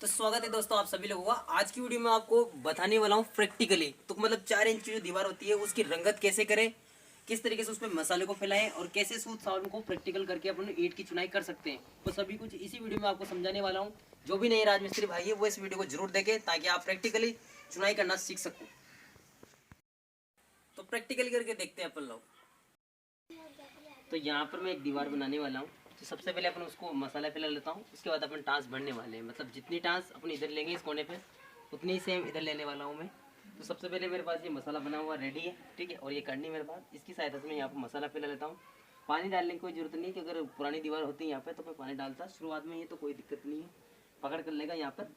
तो स्वागत है दोस्तों आप सभी लोगों का। आज की वीडियो में आपको बताने वाला हूँ प्रैक्टिकली, तो मतलब 4 इंच की जो दीवार होती है उसकी रंगत कैसे करें, किस तरीके से उसमें मसाले को फैलाएं और कैसे सूद सावन को प्रैक्टिकल करके अपन ईंट की चुनाई कर सकते हैं। तो सभी कुछ इसी वीडियो में आपको समझाने वाला हूँ। जो भी नए राजमिस्त्री भाई है वो इस वीडियो को जरूर देखें ताकि आप प्रैक्टिकली चुनाई करना सीख सको। तो प्रैक्टिकली करके देखते हैं अपन लोग। तो यहाँ पर मैं एक दीवार बनाने वाला हूँ। तो सबसे पहले अपन उसको मसाला फैला लेता हूँ, उसके बाद अपन टाँस भरने वाले हैं। मतलब जितनी टाँस अपन इधर लेंगे इस कोने पे उतनी ही सेम इधर लेने वाला हूँ मैं। तो सबसे पहले मेरे पास ये मसाला बना हुआ रेडी है, ठीक है। और ये करनी मेरे पास, इसकी सहायता से मैं यहाँ पर मसाला फैला लेता हूँ। पानी डालने की कोई जरूरत नहीं है, कि अगर पुरानी दीवार होती है यहाँ पर तो मैं पानी डालता शुरुआत में, ये तो कोई दिक्कत नहीं है, पकड़ कर लेगा यहाँ पर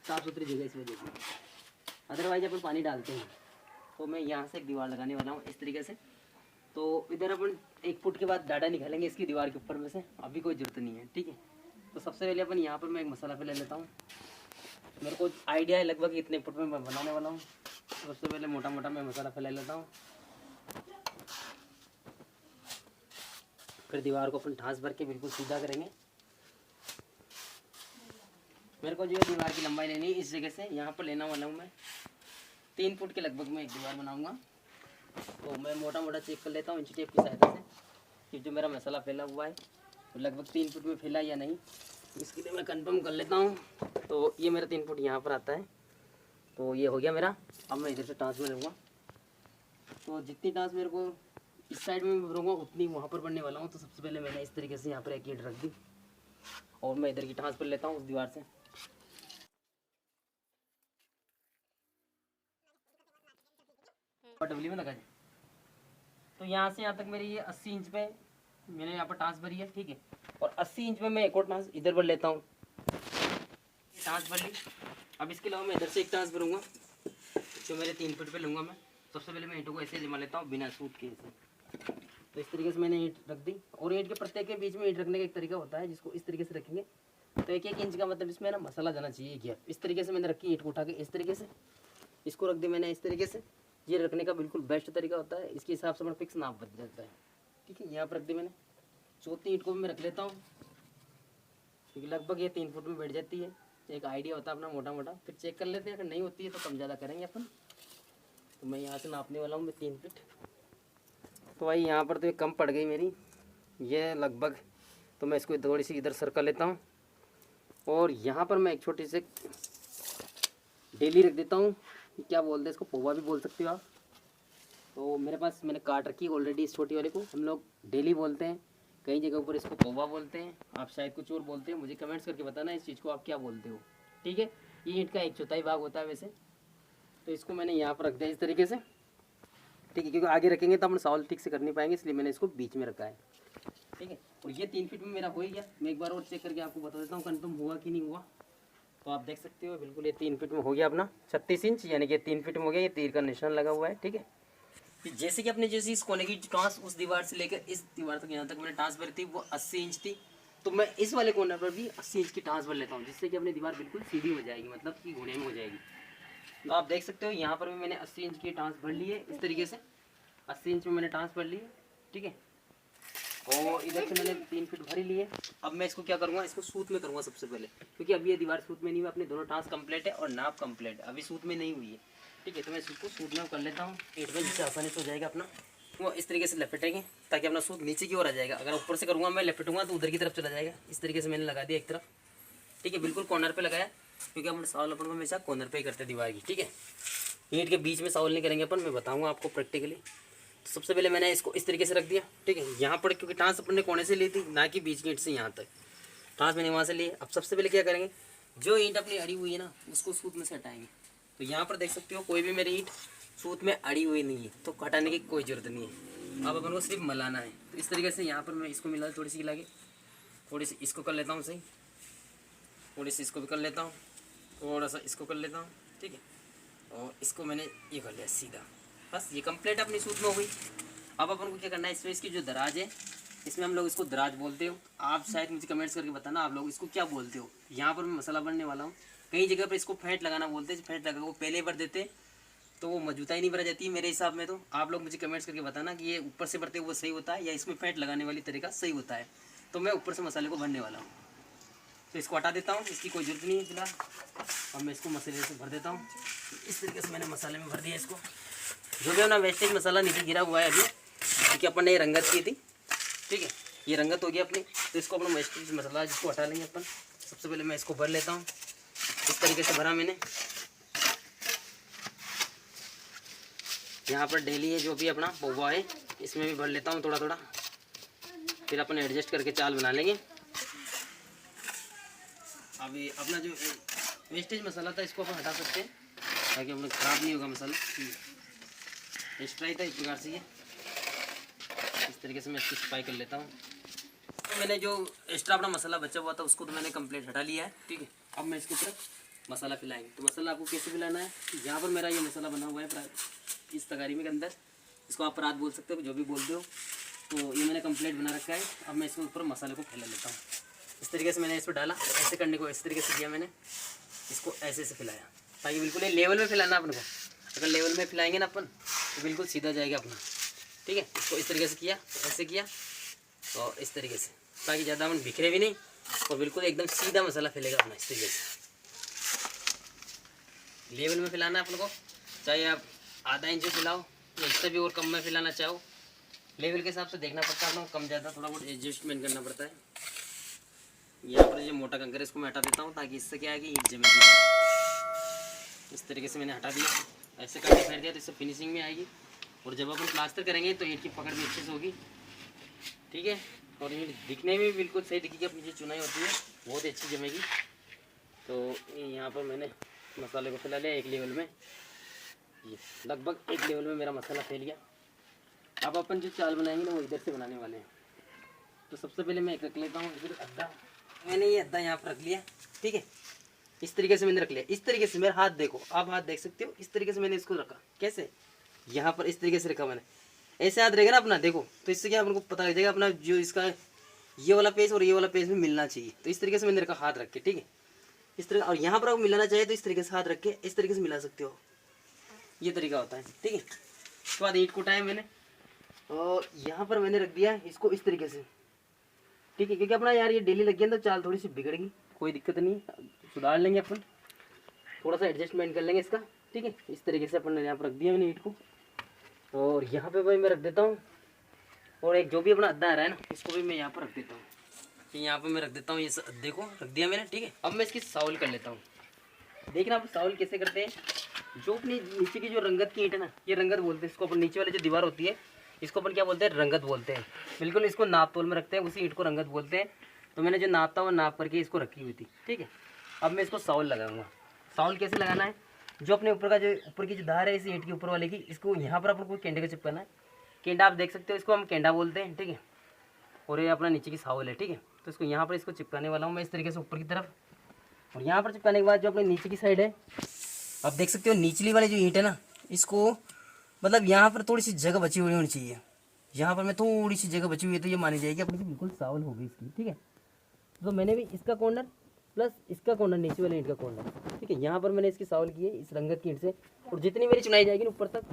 साफ़ सुथरी जगह इस वजह से। अदरवाइज अपन पानी डालते हैं। तो मैं यहाँ से एक दीवार लगाने वाला हूँ इस तरीके से। तो इधर अपन 1 फुट के बाद डाटा निकालेंगे इसकी दीवार के ऊपर में से, अभी कोई जरूरत नहीं है, ठीक है। तो सबसे पहले अपन यहाँ पर मैं एक मसाला फैला लेता हूँ। मेरे को आइडिया है लगभग इतने फुट में मैं बनाने वाला हूँ। सबसे पहले मोटा मोटा मैं मसाला फैला लेता हूँ, फिर दीवार को अपन ठास भर के बिल्कुल सीधा करेंगे। मेरे को जो है दीवार की लंबाई लेनी है इस जगह से, यहाँ पर लेना वाला हूँ मैं 3 फुट के लगभग मैं एक दीवार बनाऊँगा। तो मैं मोटा मोटा चेक कर लेता हूँ इंची टेप की सहायता से कि जो मेरा मसाला फैला हुआ है तो लगभग 3 फुट में फैला या नहीं, इसके लिए मैं कंफर्म कर लेता हूँ। तो ये मेरा 3 फुट यहाँ पर आता है, तो ये हो गया मेरा। अब मैं इधर से टाँस में लूँगा। तो जितनी टाँस मेरे को इस साइड में भरूँगा उतनी वहाँ पर बनने वाला हूँ। तो सबसे पहले मैंने इस तरीके से यहाँ पर एक ईंट रख दी और मैं इधर की टाँस पर लेता हूँ उस दीवार से। डबली में लगा जाए। तो यहाँ से यहाँ तक मेरी ये 80 इंच पे मैंने यहाँ पर टाँस भरी है, ठीक है। और 80 इंच में मैं एक और टाँस इधर भर लेता हूँ। टाँस भर ली। अब इसके अलावा मैं इधर से एक टाँस भरूँगा जो मेरे 3 फुट पे लूँगा मैं। सबसे पहले मैं ईंटों को ऐसे जमा लेता हूँ बिना सूट के ऐसे। तो इस तरीके से मैंने ईंट रख दी। और ईंट के प्रत्येक के बीच में ईंट रखने का एक तरीका होता है जिसको इस तरीके से रखेंगे तो 1-1 इंच का मतलब इसमें ना मसाला जाना चाहिए गया। इस तरीके से मैंने रखी ईंट को उठा के इस तरीके से, इसको रख दी मैंने इस तरीके से। ये रखने का बिल्कुल बेस्ट तरीका होता है, इसके हिसाब से अपना फिक्स नाप बच जाता है, ठीक है। यहाँ पर रख दी मैंने। चौथी ईंट को भी मैं रख लेता हूँ क्योंकि लगभग ये 3 फुट में बैठ जाती है। एक आइडिया होता है अपना मोटा मोटा, फिर चेक कर लेते हैं, अगर नहीं होती है तो कम ज़्यादा करेंगे अपन। तो मैं यहाँ से नापने वाला हूँ मैं 3 फीट। तो भाई यहाँ पर तो ये कम पड़ गई मेरी ये लगभग, तो मैं इसको थोड़ी सी इधर सर्कल लेता हूँ और यहाँ पर मैं एक छोटी सी डेली रख देता हूँ। क्या बोलते हैं इसको, पौवा भी बोल सकते हो आप। तो मेरे पास मैंने काट रखी है ऑलरेडी इस छोटी वाले को, हम लोग डेली बोलते हैं, कई जगह पर इसको पौवा बोलते हैं, आप शायद कुछ और बोलते हैं। मुझे कमेंट्स करके बताना इस चीज़ को आप क्या बोलते हो, ठीक है। ये ईंट का 1/4 भाग होता है वैसे। तो इसको मैंने यहाँ पर रख दिया इस तरीके से, ठीक है, क्योंकि आगे रखेंगे तो हम सॉल्व ठीक से कर नहीं पाएंगे, इसलिए मैंने इसको बीच में रखा है, ठीक है। और ये 3 फीट में मेरा हो ही गया। मैं एक बार और चेक करके आपको बता देता हूँ कन्फर्म हुआ कि नहीं हुआ। तो आप देख सकते हो बिल्कुल ये 3 फीट में हो गया अपना 36 इंच, यानी कि 3 फीट में हो गया। ये तीर का निशान लगा हुआ है, ठीक है। जैसे कि अपने जैसे इस कोने की टाँस उस दीवार से लेकर इस दीवार तक यहाँ तक मैंने टाँस भरी थी वो 80 इंच थी, तो मैं इस वाले कोने पर भी 80 इंच की टाँस भर लेता हूँ जिससे कि अपनी दीवार बिल्कुल सीधी हो जाएगी, मतलब कि घुने में हो जाएगी। तो आप देख सकते हो यहाँ पर भी मैंने 80 इंच की टाँस भर ली है इस तरीके से। 80 इंच में मैंने टाँस भर ली है, ठीक है। और इधर से मैंने 3 फीट भरी ली है। अब मैं इसको क्या करूँगा, इसको सूत में करूँगा सबसे पहले, क्योंकि अभी ये दीवार सूत में नहीं हुई, अपने दोनों टाँस कंप्लीट है और नाप कंप्लीट है, अभी सूत में नहीं हुई है, ठीक है। तो मैं इसको सूत में कर लेता हूँ ईंट में, जिससे आसानी से हो जाएगा अपना। वो इस तरीके से लपेटेंगे ताकि अपना सूत नीचे की ओर आ जाएगा। अगर ऊपर से करूँगा मैं लपेटूंगा तो उधर की तरफ चला जाएगा। इस तरीके से मैंने लगा दिया एक तरफ, ठीक है, बिल्कुल कॉर्नर पे लगाया, क्योंकि अपन सावल अपन हमेशा कॉर्नर पे ही करते हैं दीवार की, ठीक है। ईंट के बीच में सावल नहीं करेंगे अपन, मैं बताऊँगा आपको प्रैक्टिकली। तो सबसे पहले मैंने इसको इस तरीके से रख दिया, ठीक है। यहाँ पर क्योंकि टाँस अपन ने कोने से ली थी, ना कि बीच की ईंट से यहाँ तक टाँस मैंने वहाँ से ली। अब सबसे पहले क्या करेंगे, जो ईंट अपनी अड़ी हुई है ना उसको सूत में से हटाएंगे। तो यहाँ पर देख सकते हो कोई भी मेरी ईंट सूत में अड़ी हुई नहीं है, तो हटाने की कोई ज़रूरत नहीं है। अब अपन को सिर्फ मलाना है। तो इस तरीके से यहाँ पर मैं इसको मिला थोड़ी सी गिला के, थोड़ी सी इसको कर लेता हूँ सही, थोड़ी सी इसको भी कर लेता हूँ, थोड़ा सा इसको कर लेता हूँ, ठीक है। और इसको मैंने ये कर लिया सीधा, बस ये कंप्लीट अपनी सूत में हो गई। अब अपन को क्या करना है, इसमें इसकी जो दराज है इसमें हम लोग इसको दराज बोलते हो, आप शायद मुझे कमेंट्स करके बताना आप लोग इसको क्या बोलते हो। यहाँ पर मैं मसाला बनने वाला हूँ, कई जगह पर इसको फैट लगाना बोलते हैं, फैट लगा वो पहले भर देते तो वो मजबूता ही नहीं भरा जाती है मेरे हिसाब में। तो आप लोग मुझे कमेंट्स करके बताना कि ये ऊपर से भरते वो सही होता है या इसमें फैट लगाने वाली तरीका सही होता है। तो मैं ऊपर से मसाले को भरने वाला हूँ। तो इसको हटा देता हूँ, इसकी कोई जरूरत नहीं है फिलहाल। अब मैं इसको मसाले से भर देता हूँ। इस तरीके से मैंने मसाले में भर दिया इसको। जो भी अपना वेस्टेज मसाला नीचे गिरा हुआ है अभी, क्योंकि अपन ने ये रंगत की थी, ठीक है, ये रंगत हो गई अपनी। तो इसको अपना वेस्टेज मसाला जिसको हटा लेंगे अपन। सबसे पहले मैं इसको भर लेता हूँ। इस तरीके से भरा मैंने। यहाँ पर डेली है जो भी अपना पोहा है, इसमें भी भर लेता हूँ थोड़ा थोड़ा, फिर अपन एडजस्ट करके चाल बना लेंगे। अभी अपना जो वेस्टेज मसाला था इसको अपन हटा सकते हैं, ताकि अपना ख़राब नहीं होगा मसाला। एक्स्ट्रा ही था इस प्रकार से ये। इस तरीके से मैं इसकी सफाई कर लेता हूँ। तो मैंने जो एक्स्ट्रा अपना मसाला बचा हुआ था उसको तो मैंने कंप्लीट हटा लिया है, ठीक है। अब मैं इसके ऊपर मसाला फैलाएंगे। तो मसाला आपको कैसे फैलाना है, यहाँ पर मेरा ये मसाला बना हुआ है इस तगारी में के अंदर, इसको आप परात बोल सकते हो, जो भी बोलते हो। तो ये मैंने कंप्लीट बना रखा है। अब मैं इसके ऊपर मसाले को फैला लेता हूँ। इस तरीके से मैंने इसको डाला, ऐसे करने को इस तरीके से किया मैंने, इसको ऐसे से फैलाया, ताकि बिल्कुल ये लेवल में फैलाना अपन को। अगर लेवल में फैलाएंगे ना अपन तो बिल्कुल सीधा जाएगा अपना, ठीक है। इसको इस तरीके से किया, ऐसे किया और इस तरीके से, ताकि ज़्यादा अपन बिखरे भी नहीं और बिल्कुल एकदम सीधा मसाला फैलेगा अपना। इस तरीके से लेवल में फैलाना है अपन को, चाहे आप आधा इंच फैलाओ या इससे भी और कम में फैलाना चाहो। लेवल के हिसाब से देखना पड़ता है अपना, कम ज़्यादा थोड़ा बहुत एडजस्टमेंट करना पड़ता है। यहाँ पर जो मोटा कंकर है इसको मैं हटा देता हूँ, ताकि इससे क्या है कि ईंट जमेगी। इस तरीके से मैंने हटा दिया, ऐसे करके फेर दिया तो इससे फिनिशिंग में आएगी। और जब अपन प्लास्टर करेंगे तो ईंट की पकड़ भी अच्छे से होगी, ठीक है। और ईंट दिखने में भी बिल्कुल सही दिखेगी, अपनी जो चुनाई होती है बहुत ही अच्छी जमेगी। तो यहाँ पर मैंने मसाले को फैला लिया एक लेवल में, ये लगभग एक लेवल में मेरा मसाला फैल गया। अब अपन जो चाल बनाएंगे ना वो इधर से बनाने वाले हैं। तो सबसे पहले मैं एक रख लेता हूँ इधर अद्दा। मैंने ये अद्दा यहाँ पर रख लिया, ठीक है। इस तरीके से मैंने रख लिया। इस तरीके से मेरा हाथ देखो, आप हाथ देख सकते हो। इस तरीके से मैंने इसको रखा, कैसे, यहाँ पर इस तरीके से रखा मैंने। ऐसे हाथ रहेगा ना अपना, देखो, तो इससे क्या हमको पता लग जाएगा अपना जो इसका ये वाला पेज और ये वाला पेज में मिलना चाहिए। तो इस तरीके से मैंने रखा हाथ रख के, ठीक है, इस तरह। और यहाँ पर आपको मिलाना चाहिए तो इस तरीके से हाथ रख के इस तरीके से मिला सकते हो, ये तरीका होता है, ठीक है। उसके बाद ईंट को उठाया मैंने और यहाँ पर मैंने रख दिया इसको इस तरीके से, ठीक है। क्योंकि अपना यार ये डेली लग गया तो चाल थोड़ी सी बिगड़ेगी, कोई दिक्कत नहीं, सुधार लेंगे अपन, थोड़ा सा एडजस्टमेंट कर लेंगे इसका, ठीक है। इस तरीके से अपन ने यहाँ पर रख दिया मैंने ईंट को। और यहाँ पे भाई मैं रख देता हूँ, और एक जो भी अपना अद्दा आ रहा है ना इसको भी मैं यहाँ पर रख देता हूँ। यहाँ पर मैं रख देता हूँ, ये अद्दे को रख दिया मैंने, ठीक है। अब मैं इसकी साउल कर लेता हूँ। देखना आप साउल कैसे करते हैं। जो अपनी नीचे की जो रंगत की ईंट है ना, ये रंगत बोलते हैं इसको अपन। नीचे वाली जो दीवार होती है इसको अपन क्या बोलते हैं, रंगत बोलते हैं। बिल्कुल इसको नाप तोल में रखते हैं, उसी ईंट को रंगत बोलते हैं। तो मैंने जो नापता वो नाप करके इसको रखी हुई थी, ठीक है। अब मैं इसको साउल लगाऊंगा। साउल कैसे लगाना है, जो अपने ऊपर का जो ऊपर की जो धार है इस ईंट के ऊपर वाले की, इसको यहाँ पर अपन को केंडे का चिपकाना है। केंडा आप देख सकते हो, इसको हम केंडा बोलते हैं, ठीक है। और ये अपना नीचे की साउल है, ठीक है। तो इसको यहाँ पर इसको चिपकाने वाला हूँ मैं इस तरीके से ऊपर की तरफ। और यहाँ पर चिपकाने के बाद जो अपने नीचे की साइड है, आप देख सकते हो निचली वाली जो ईंट है ना, इसको मतलब यहाँ पर थोड़ी सी जगह बची हुई होनी चाहिए। यहाँ पर मैं थोड़ी सी जगह बची हुई है तो ये मानी जाएगी अपनी बिल्कुल सावल हो गई इसकी, ठीक है। तो मैंने भी इसका कॉर्नर प्लस इसका कॉर्नर, नीचे वाले ईंट का कॉर्नर, ठीक है, यहाँ पर मैंने इसकी सावल की है इस रंगत की ईंट से। और जितनी मेरी चुनाई जाएगी ना ऊपर तक,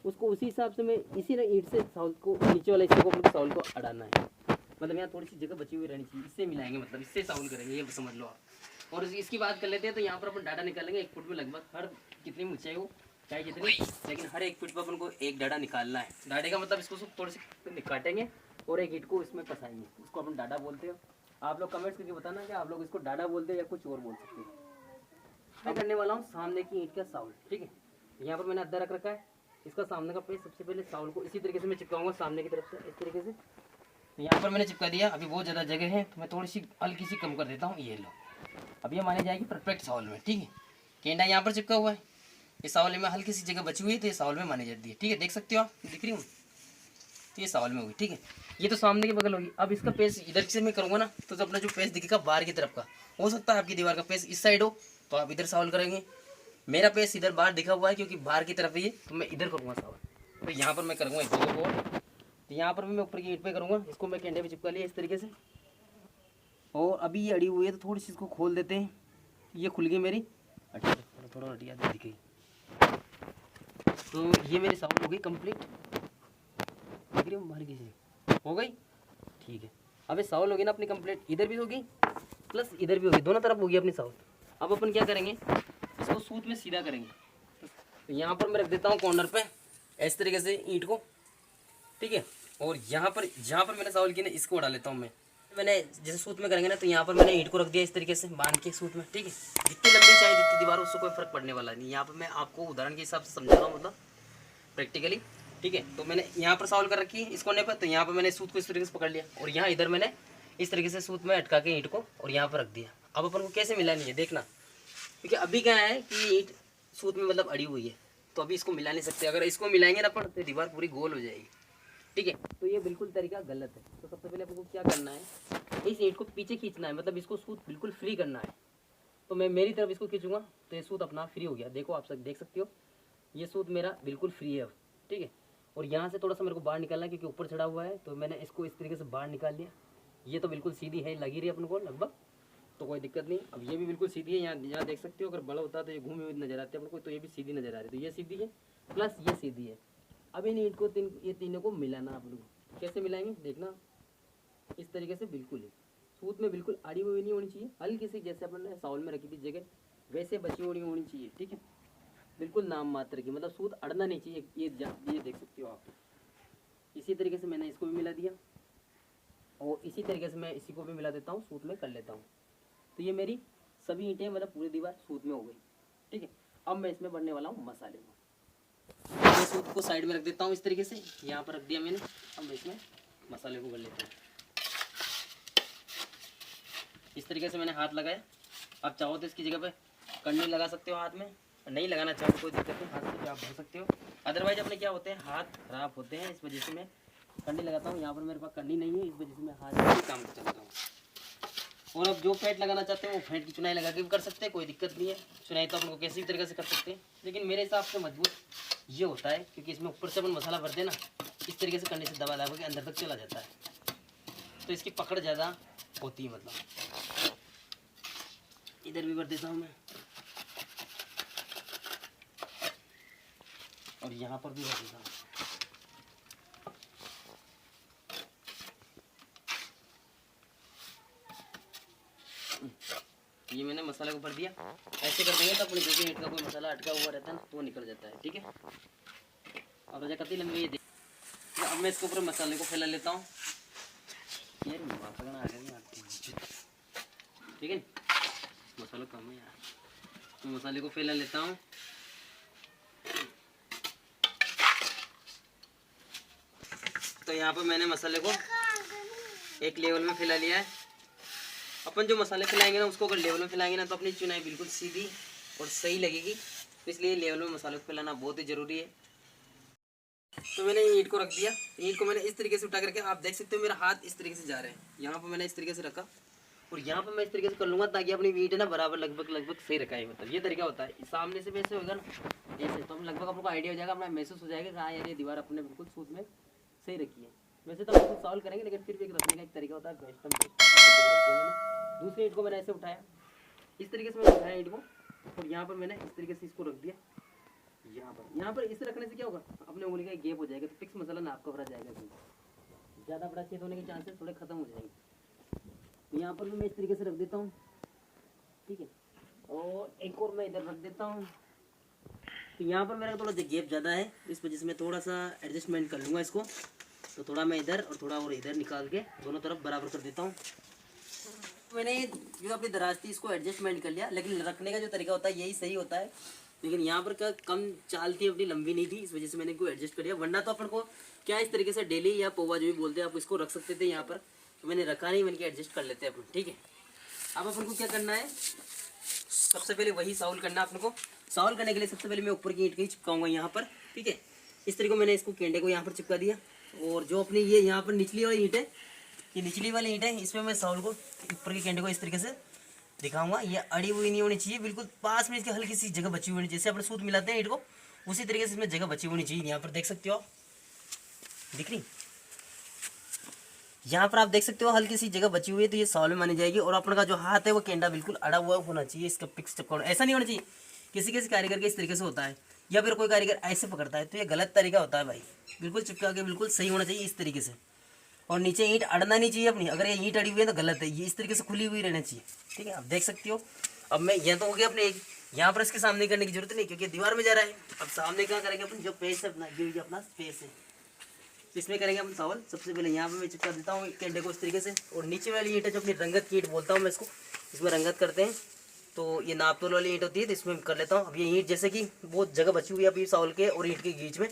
उसको उसी हिसाब से मैं इसी ईंट से सावल को, नीचे वाले हिस्से को अपने सावल को अड़ाना है। मतलब यहाँ थोड़ी सी जगह बची हुई रहनी चाहिए, इससे मिलाएंगे, मतलब इससे सावल करेंगे, ये समझ लो आप। और इसकी बात कर लेते हैं। तो यहाँ पर अपन डाटा निकालेंगे 1 फुट में लगभग, हर कितनी ऊंचाई हो चाहे कितनी, लेकिन हर 1 फुट पर अपन को एक डाटा निकालना है। डाटे का मतलब इसको थोड़े से काटेंगे और एक ईंट को इसमें फंसाएंगे, उसको अपन डाटा बोलते हो। आप लोग कमेंट्स करके बताना कि आप लोग इसको डाटा बोलते हैं या कुछ और बोल सकते हैं। मैं करने वाला हूँ सामने की ईंट का साउल, ठीक है। यहाँ पर मैंने अद्दा रख रखा है, इसका सामने का पेज सबसे पहले साउल को इसी तरीके से मैं चिपकाऊंगा सामने की तरफ से, इस तरीके से। यहाँ पर मैंने चिपका दिया। अभी बहुत ज़्यादा जगह है तो मैं थोड़ी सी हल्की सी कम कर देता हूँ, ये लो। अब ये मानी जाएगी परफेक्ट साउल में, ठीक है। केंडा यहाँ पर चिपका हुआ है, ये साउल में हल्की सी जगह बची हुई है तो ये साउल में मानी जाती है, ठीक है। देख सकते हो आप, दिख रही हूँ, तो ये साउल में होगी, ठीक है। ये तो सामने की बगल होगी। अब इसका पेज इधर से मैं करूँगा ना तो अपना जो पेज दिखेगा बाहर की तरफ का, हो सकता है आपकी दीवार का पेज इस साइड हो तो आप इधर साउल करेंगे। मेरा पेज इधर बाहर दिखा हुआ है क्योंकि बाहर की तरफ है ये, तो मैं इधर करूँगा साउल। तो यहाँ पर मैं करूँगा एक जगह को, तो यहाँ पर मैं ऊपर की ईंट पे करूँगा। इसको मैं केंडे पे चिपका लिया इस तरीके से। और अभी ये अड़ी हुई है तो थोड़ी सी इसको खोल देते हैं, ये खुल गई मेरी। अच्छा थोड़ा थोड़ा हटिया दिख गई। तो ये मेरी साउंड हो गई कंप्लीट, देख रही हूँ बाहर की से हो गई, ठीक है। अब ये साउंड होगी ना अपनी कंप्लीट, इधर भी होगी प्लस इधर भी होगी, दोनों तरफ होगी अपनी साउथ। अब अपन क्या करेंगे, इसको सूत में सीधा करेंगे। तो यहाँ पर मैं रख देता हूँ कॉर्नर पे इस तरीके से ईंट को, ठीक है। और यहाँ पर जहाँ पर मैंने साउल की ना, इसको उड़ा लेता हूँ मैंने जैसे सूत में करेंगे ना, तो यहाँ पर मैंने ईंट को रख दिया इस तरीके से बांध के सूत में, ठीक है। जितनी लंबी चाहिए जितनी दीवार, उससे कोई फर्क पड़ने वाला नहीं। यहाँ पर मैं आपको उदाहरण के हिसाब से समझा रहा हूँ, मतलब प्रैक्टिकली, ठीक है। तो मैंने यहाँ पर साउल कर रखी है इस कोने पर, तो यहाँ पर मैंने सूत को इस तरीके से पकड़ लिया, और यहाँ इधर मैंने इस तरीके से सूत में अटका के ईंट को और यहाँ पर रख दिया। अब अपन को कैसे मिलानी है देखना, क्योंकि अभी क्या है कि ईंट सूत में मतलब अड़ी हुई है, तो अभी इसको मिला नहीं सकते। अगर इसको मिलाएंगे ना अपन, तो दीवार पूरी गोल हो जाएगी, ठीक है। तो ये बिल्कुल तरीका गलत है। तो सबसे पहले आपको क्या करना है, इस ईंट को पीछे खींचना है, मतलब इसको सूत बिल्कुल फ्री करना है। तो मैं मेरी तरफ इसको खींचूंगा, तो ये सूत अपना फ्री हो गया। देखो आप सब देख सकते हो, ये सूत मेरा बिल्कुल फ्री है अब, ठीक है। और यहाँ से थोड़ा सा मेरे को बाहर निकालना है, क्योंकि ऊपर चढ़ा हुआ है, तो मैंने इसको इस तरीके से बाहर निकाल लिया। ये तो बिल्कुल सीधी है, लगी रही है अपन को लगभग, तो कोई दिक्कत नहीं। अब ये भी बिल्कुल सीधी है, यहाँ देख सकते हो। अगर बड़ा होता तो ये घूमी हुई नजर आती है अपन को, तो ये भी सीधी नजर आ रही है। तो ये सीधी है प्लस ये सीधी है। अब इन ईंट को ये तीनों को मिलाना अपन को। कैसे मिलाएंगे देखना, इस तरीके से बिल्कुल ही सूत में बिल्कुल अड़ी हुई नहीं होनी चाहिए, हल्की सी जैसे अपन ने साउल में रखी थी जगह वैसे बची हुई होनी चाहिए, ठीक है। बिल्कुल नाम मात्र की, मतलब सूत अड़ना नहीं चाहिए। ये देख सकते हो आप। इसी तरीके से मैंने इसको भी मिला दिया, और इसी तरीके से मैं इसी को भी मिला देता हूँ, सूत में कर लेता हूँ। तो ये मेरी सभी ईंटें मतलब पूरी दीवार सूत में हो गई, ठीक है। अब मैं इसमें भरने वाला हूँ मसाले को। मैं सूत को साइड में रख देता हूँ इस तरीके से, यहाँ पर रख दिया मैंने। अब मैं इसमें मसाले को भर लेता हूँ। इस तरीके से मैंने हाथ लगाया। आप चाहो तो इसकी जगह पे कंडी लगा सकते हो हाथ में, नहीं लगाना चाहो तो कोई दिक्कत नहीं, हाथ से भी आप भर सकते हो। अदरवाइज अपने क्या होते हैं, हाथ खराब होते हैं, इस वजह से मैं कंडी लगाता हूँ। यहाँ पर मेरे पास कंडी नहीं है, इस वजह से मैं हाथ से ही काम चलाता हूँ। और अब जो फेंट लगाना चाहते हैं वो फेंट की चुनाई लगा के भी कर सकते हैं, कोई दिक्कत नहीं है। चुनाई तो अपन को किसी भी तरीके से कर सकते हैं, लेकिन मेरे हिसाब से मजबूत ये होता है, क्योंकि इसमें ऊपर से अपन मसाला भर देना, इस तरीके से कंडी से दबा के अंदर तक चला जाता है, तो इसकी पकड़ ज़्यादा होती है। मतलब इधर भी भर देता हूँ मैं, और यहाँ पर भी भर देता हूँ। ये मैंने मसाला को भर दिया। ऐसे कर देंगे तो अपने जो भी ईंट का कोई मसाला अटका हुआ रहता है ना, तो वो निकल जाता है, ठीक है। अब रजा कतई लंबी ये देख। अब मैं इसके ऊपर मसाले को फैला लेता हूँ, ठीक है। मसाला कम है यार, तो मसाले को फैला लेता हूँ। तो यहाँ पर मैंने मसाले को एक लेवल में फैला लिया है। अपन जो मसाले फैलाएंगे ना, उसको अगर लेवल में फैलाएंगे ना, तो अपनी चुनाई बिल्कुल सीधी और सही लगेगी। तो इसलिए लेवल में मसाले को फैलाना बहुत ही ज़रूरी है। तो मैंने ईंट को रख दिया। ईंट को मैंने इस तरीके से उठा करके, आप देख सकते हो मेरा हाथ इस तरीके से जा रहे हैं। यहाँ पर मैंने इस तरीके से रखा, और यहाँ पर मैं इस तरीके से कर लूँगा, ताकि अपनी ईंट ना बराबर लगभग सही रखा है। मतलब ये तरीका होता है। सामने से भी ऐसे होगा ना, ऐसे, तो हम लगभग आपको आइडिया हो जाएगा, अपना महसूस हो जाएगा कि हाँ यार ये दीवार अपने बिल्कुल सूत में सही रखी है। वैसे तो हम सॉल्व करेंगे, लेकिन फिर भी एक रखने का एक तरीका होता है। दूसरी ईंट को मैंने ऐसे उठाया, इस तरीके से मैंने उठाया ईंट को, और यहाँ पर मैंने इस तरीके से इसको रख दिया। यहाँ पर इसे रखने से क्या होगा, अपने उंगली का गैप हो जाएगा, तो फिक्स मसाला ना आपका भरा जाएगा। ज़्यादा बड़ा छेद होने के चांसेस थोड़े खत्म हो जाएंगे। तो यहाँ पर भी मैं इस तरीके से रख देता हूँ, ठीक है। और एक और मैं इधर रख देता हूँ। तो यहाँ पर मेरा थोड़ा गैप ज़्यादा है, इस वजह से मैं थोड़ा सा एडजस्टमेंट कर लूँगा इसको। तो थोड़ा मैं इधर और थोड़ा और इधर निकाल के दोनों तरफ बराबर कर देता हूँ। मैंने जो अपनी दराज थी इसको एडजस्टमेंट कर लिया, लेकिन रखने का जो तरीका होता है यही सही होता है। लेकिन यहाँ पर क्या कम चाल थी, अपनी लंबी नहीं थी, इस वजह से मैंने इनको एडजस्ट कर लिया। वरना तो अपन को क्या इस तरीके से डेली या पोवा जो भी बोलते हैं, आप इसको रख सकते थे यहाँ पर। तो मैंने रखा नहीं, मैंने एडजस्ट कर लेते हैं अपन, ठीक है। अब अपन को क्या करना है, सबसे पहले वही साउल करना है अपन को। साउल करने के लिए सबसे पहले मैं ऊपर की ईंट की चिपकाऊंगा यहाँ पर, ठीक है। इस तरीके मैंने इसको केंडे को यहाँ पर चिपका दिया, और जो अपनी ये यहाँ पर निचली वाली ईंट है, ये निचली वाली ईंट है, इसमें मैं साउल को ऊपर के केंडे को इस तरीके से दिखाऊंगा। ये अड़ी हुई नहीं होनी चाहिए, बिल्कुल पास में इसकी हल्की सी जगह बची हुई, जैसे अपने सूत मिलाते हैं ईंट को, उसी तरीके से इसमें जगह बची होनी चाहिए। यहाँ पर देख सकते हो आप, दिख रही, यहाँ पर आप देख सकते हो हल्की सी जगह बची हुई है, तो ये साउल में मानी जाएगी। और अपने का जो हाथ है वो केंडा बिल्कुल अड़ा हुआ होना चाहिए, इसका पिक्स चिपकाना ऐसा नहीं होना चाहिए। किसी किसी कारीगर के इस तरीके से होता है, या फिर कोई कारीगर ऐसे पकड़ता है, तो ये गलत तरीका होता है भाई। बिल्कुल चिपका के बिल्कुल सही होना चाहिए इस तरीके से। और नीचे ईंट अड़ना नहीं चाहिए अपनी। अगर ये ईंट अड़ी हुई है तो गलत है, ये इस तरीके से खुली हुई रहना चाहिए, ठीक है। आप देख सकते हो। अब मैं यह तो हो गया अपने, यहाँ पर इसके सामने करने की जरूरत नहीं क्योंकि दीवार में जा रहा है। अब सामने क्या करेंगे अपन, जो पेस है अपना, जो अपना स्पेस है, इसमें करेंगे अपन सवाल। सबसे पहले यहाँ पे मैं चिपका देता हूँ कैंडे को इस तरीके से, और नीचे वाली ईंट है जो अपनी रंगत की ईंट बोलता हूँ मैं इसको, इसमें रंगत करते हैं। तो ये नापतोल वाली ईंट होती है, तो इसमें कर लेता हूँ। अब ये ईंट जैसे कि बहुत जगह बची हुई है अभी सावल के और ईंट के बीच में,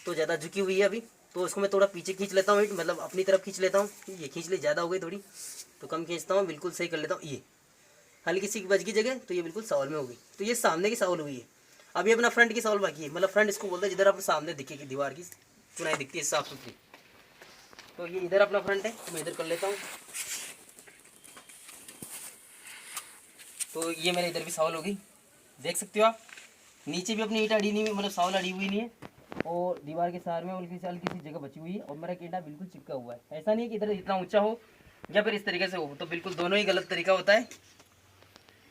तो ज़्यादा झुकी हुई है अभी, तो उसको मैं थोड़ा पीछे खींच लेता हूँ ईंट, मतलब अपनी तरफ खींच लेता हूँ। ये खींच ले, ज़्यादा हो गई थोड़ी तो कम खींचता हूँ, बिल्कुल सही कर लेता हूँ। ये हल्की सी बच की जगह, तो ये बिल्कुल सावल में होगी। तो ये सामने की सावल हुई है। अब ये अपना फ्रंट की सावल बाकी है, मतलब फ्रंट इसको बोलते हैं जिधर आप सामने दिखेगी दीवार की चुनाई दिखती है साफ सुथरी। तो ये इधर अपना फ्रंट है, तो मैं इधर कर लेता हूँ। तो ये मेरे इधर भी सावल होगी, देख सकते हो आप। नीचे भी अपनी ईंट अड़ी नहीं हुई, मतलब सावल अड़ी हुई नहीं है, और दीवार के सार में हल्की सी जगह बची हुई है, और मेरा केंडा बिल्कुल चिपका हुआ है। ऐसा नहीं है कि इधर इतना ऊंचा हो या फिर इस तरीके से हो, तो बिल्कुल दोनों ही गलत तरीका होता है।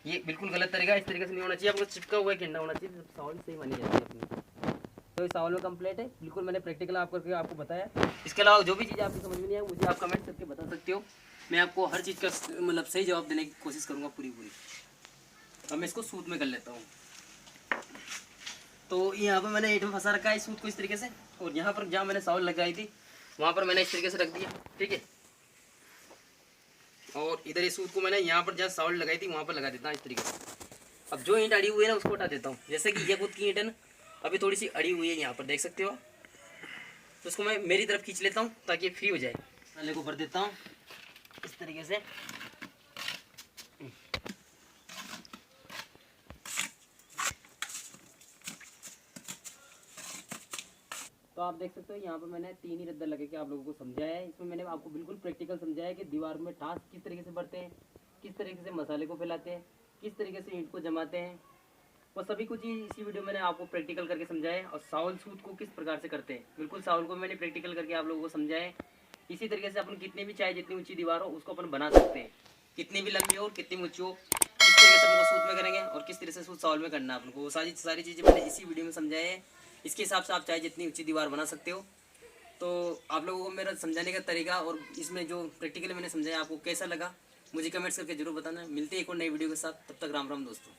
ये बिल्कुल गलत तरीका, इस तरीके से नहीं होना चाहिए, आपको चिपका हुआ केंडा होना चाहिए, तो सावल सही मानी जाती है अपनी। तो इस सावल में कंप्लीट है, बिल्कुल मैंने प्रैक्टिकल आप करके आपको बताया। इसके अलावा जो भी चीज़ आपकी समझ में नहीं आए मुझे आप कमेंट करके बता सकते हो, मैं आपको हर चीज़ का मतलब सही जवाब देने की कोशिश करूँगा पूरी। अब मैं इसको सूत में कर लेता हूँ। तो यहाँ पर मैंने ईंट में फंसा रखा है इस सूत को इस तरीके से, और यहाँ पर जहाँ मैंने सावल लगाई थी वहाँ पर मैंने इस तरीके से रख दिया, ठीक है। और इधर इस सूत को मैंने यहाँ पर जहाँ सावल लगाई थी वहाँ पर लगा देता हूँ इस तरीके से। अब जो ईंट अड़ी हुई है ना उसको हटा देता हूँ, जैसे कि ये खुद की ईंट है ना, अभी थोड़ी सी अड़ी हुई है यहाँ पर, देख सकते हो। तो उसको मैं मेरी तरफ खींच लेता हूँ ताकि फ्री हो जाए। नाले को भर देता हूँ इस तरीके से। तो आप देख सकते हो यहाँ पर मैंने 3 ही रद्दा लगे के आप लोगों को समझाया है। इसमें मैंने आपको बिल्कुल प्रैक्टिकल समझाया है कि दीवार में टाँस किस तरीके से भरते हैं, किस तरीके से मसाले को फैलाते हैं, किस तरीके से ईंट को जमाते हैं, वो सभी कुछ ही इसी वीडियो में मैंने आपको प्रैक्टिकल करके समझाया है। और सावल सूत को किस प्रकार से करते हैं, बिल्कुल सावल को मैंने प्रैक्टिकल करके आप लोगों को समझाया है। इसी तरीके से अपन कितनी भी, चाहे जितनी ऊंची दीवार हो उसको अपन बना सकते हैं, कितनी भी लंबी हो और कितनी भी ऊंची हो, किस तरीके से अपन सूत में करेंगे और किस तरीके से सूत सावल में करना है अपन को, वो सारी चीज़ें मैंने इसी वीडियो में समझाया है। इसके हिसाब से आप चाहे जितनी ऊंची दीवार बना सकते हो। तो आप लोगों को मेरा समझाने का तरीका और इसमें जो प्रैक्टिकली मैंने समझाया आपको कैसा लगा, मुझे कमेंट्स करके जरूर बताना। मिलते हैं एक और नई वीडियो के साथ, तब तक राम राम दोस्तों।